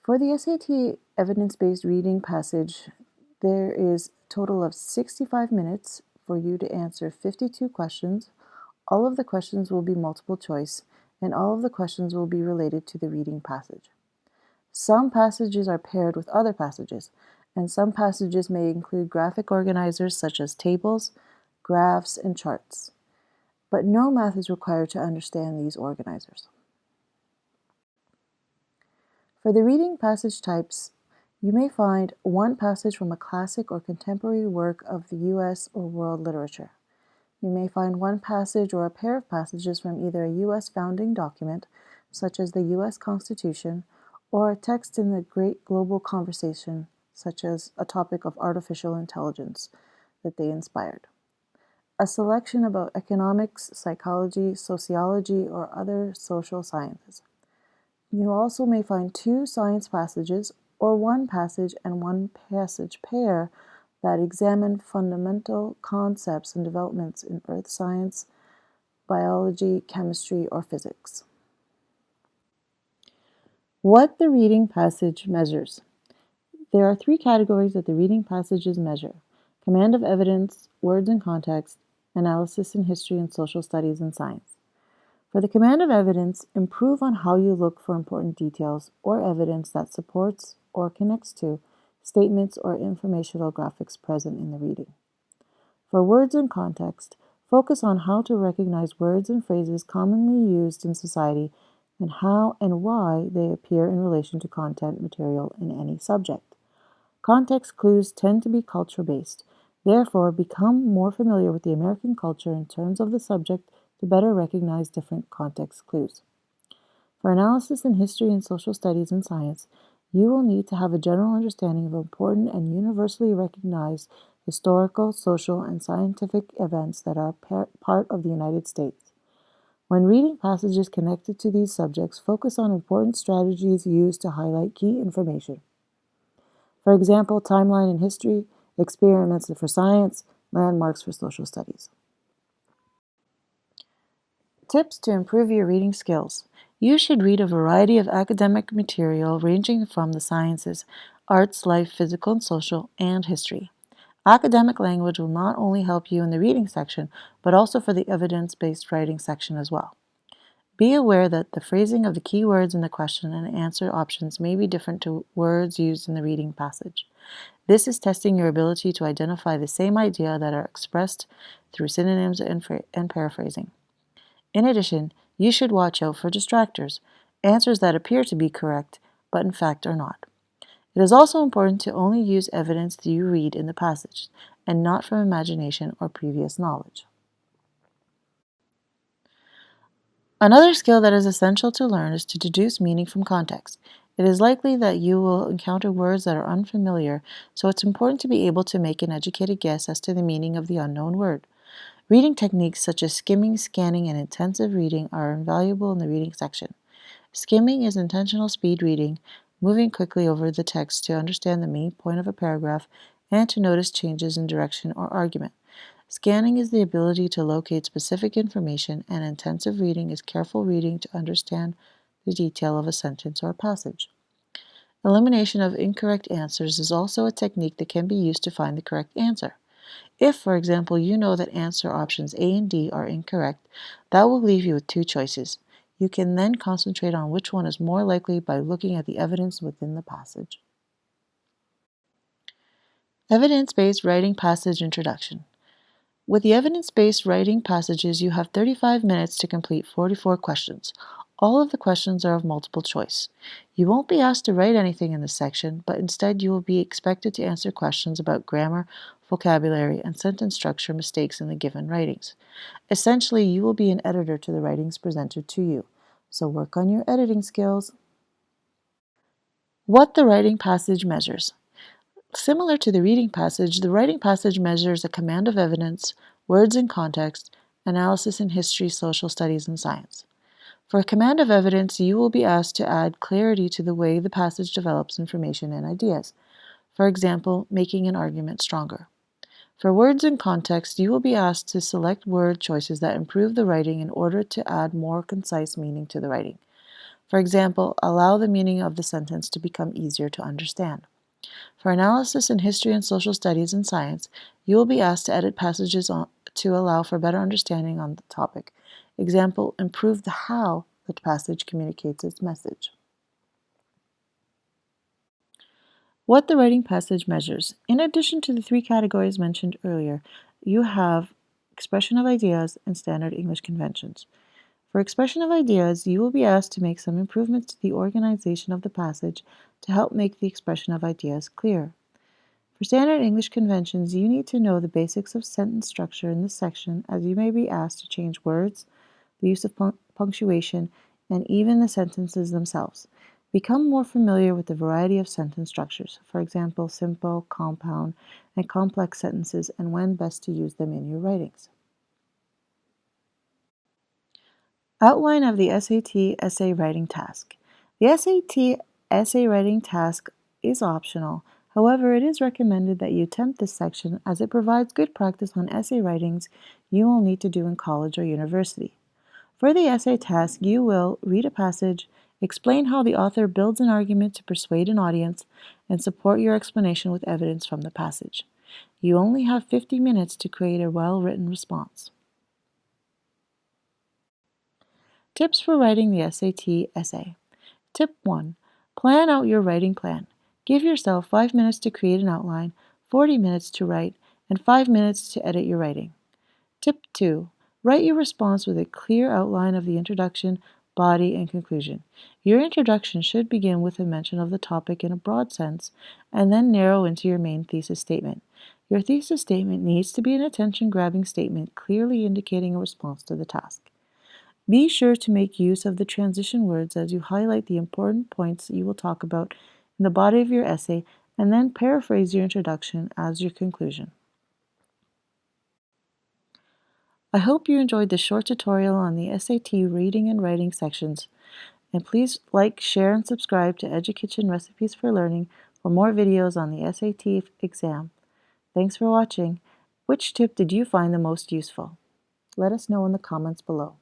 For the SAT evidence-based reading passage, there is a total of 65 minutes for you to answer 52 questions. All of the questions will be multiple choice, and all of the questions will be related to the reading passage. Some passages are paired with other passages, and some passages may include graphic organizers such as tables, graphs, and charts. But no math is required to understand these organizers. For the reading passage types, you may find one passage from a classic or contemporary work of the U.S. or world literature. You may find one passage or a pair of passages from either a U.S. founding document, such as the U.S. Constitution, or a text in the great global conversation, such as a topic of artificial intelligence that they inspired. A selection about economics, psychology, sociology, or other social sciences. You also may find two science passages or one passage and one passage pair that examine fundamental concepts and developments in earth science, biology, chemistry, or physics. What the reading passage measures. There are three categories that the reading passages measure: command of evidence, words and context, analysis in history and social studies and science. For the command of evidence, improve on how you look for important details or evidence that supports or connects to statements or informational graphics present in the reading. For words and context, focus on how to recognize words and phrases commonly used in society and how and why they appear in relation to content material in any subject. Context clues tend to be culture-based. Therefore, become more familiar with the American culture in terms of the subject to better recognize different context clues. For analysis in history and social studies and science, you will need to have a general understanding of important and universally recognized historical, social, and scientific events that are part of the United States. When reading passages connected to these subjects, focus on important strategies used to highlight key information. For example, timeline in history, experiments for science, landmarks for social studies. Tips to improve your reading skills. You should read a variety of academic material ranging from the sciences, arts, life, physical and social, and history. Academic language will not only help you in the reading section, but also for the evidence-based writing section as well. Be aware that the phrasing of the key words in the question and answer options may be different to words used in the reading passage. This is testing your ability to identify the same idea that are expressed through synonyms and paraphrasing. In addition, you should watch out for distractors, answers that appear to be correct, but in fact are not. It is also important to only use evidence that you read in the passage, and not from imagination or previous knowledge. Another skill that is essential to learn is to deduce meaning from context. It is likely that you will encounter words that are unfamiliar, so it's important to be able to make an educated guess as to the meaning of the unknown word. Reading techniques such as skimming, scanning, and intensive reading are invaluable in the reading section. Skimming is intentional speed reading, moving quickly over the text to understand the main point of a paragraph and to notice changes in direction or argument. Scanning is the ability to locate specific information, and intensive reading is careful reading to understand the detail of a sentence or a passage. Elimination of incorrect answers is also a technique that can be used to find the correct answer. If, for example, you know that answer options A and D are incorrect, that will leave you with two choices. You can then concentrate on which one is more likely by looking at the evidence within the passage. Evidence-based writing passage introduction. With the evidence-based writing passages, you have 35 minutes to complete 44 questions. All of the questions are of multiple choice. You won't be asked to write anything in this section, but instead you will be expected to answer questions about grammar, vocabulary, and sentence structure mistakes in the given writings. Essentially, you will be an editor to the writings presented to you, so work on your editing skills. What the writing passage measures. Similar to the reading passage, the writing passage measures a command of evidence, words and context, analysis in history, social studies, and science. For a command of evidence, you will be asked to add clarity to the way the passage develops information and ideas. For example, making an argument stronger. For words and context, you will be asked to select word choices that improve the writing in order to add more concise meaning to the writing. For example, allow the meaning of the sentence to become easier to understand. For analysis in history and social studies and science, you will be asked to edit passages to allow for better understanding on the topic. Example, improve the how the passage communicates its message. What the writing passage measures. In addition to the three categories mentioned earlier, you have expression of ideas and standard English conventions. For expression of ideas, you will be asked to make some improvements to the organization of the passage to help make the expression of ideas clear. For standard English conventions, you need to know the basics of sentence structure in this section, as you may be asked to change words, the use of punctuation, and even the sentences themselves. Become more familiar with the variety of sentence structures, for example, simple, compound, and complex sentences, and when best to use them in your writings. Outline of the SAT essay writing task. The SAT essay writing task is optional. However, it is recommended that you attempt this section as it provides good practice on essay writings you will need to do in college or university. For the essay task, you will read a passage, explain how the author builds an argument to persuade an audience, and support your explanation with evidence from the passage. You only have 50 minutes to create a well-written response. Tips for writing the SAT essay. Tip 1. Plan out your writing plan. Give yourself 5 minutes to create an outline, 40 minutes to write, and 5 minutes to edit your writing. Tip 2. Write your response with a clear outline of the introduction, body, and conclusion. Your introduction should begin with a mention of the topic in a broad sense, and then narrow into your main thesis statement. Your thesis statement needs to be an attention-grabbing statement clearly indicating a response to the task. Be sure to make use of the transition words as you highlight the important points you will talk about in the body of your essay, and then paraphrase your introduction as your conclusion. I hope you enjoyed this short tutorial on the SAT reading and writing sections, and please like, share, and subscribe to EduKitchen Recipes for Learning for more videos on the SAT exam. Thanks for watching. Which tip did you find the most useful? Let us know in the comments below.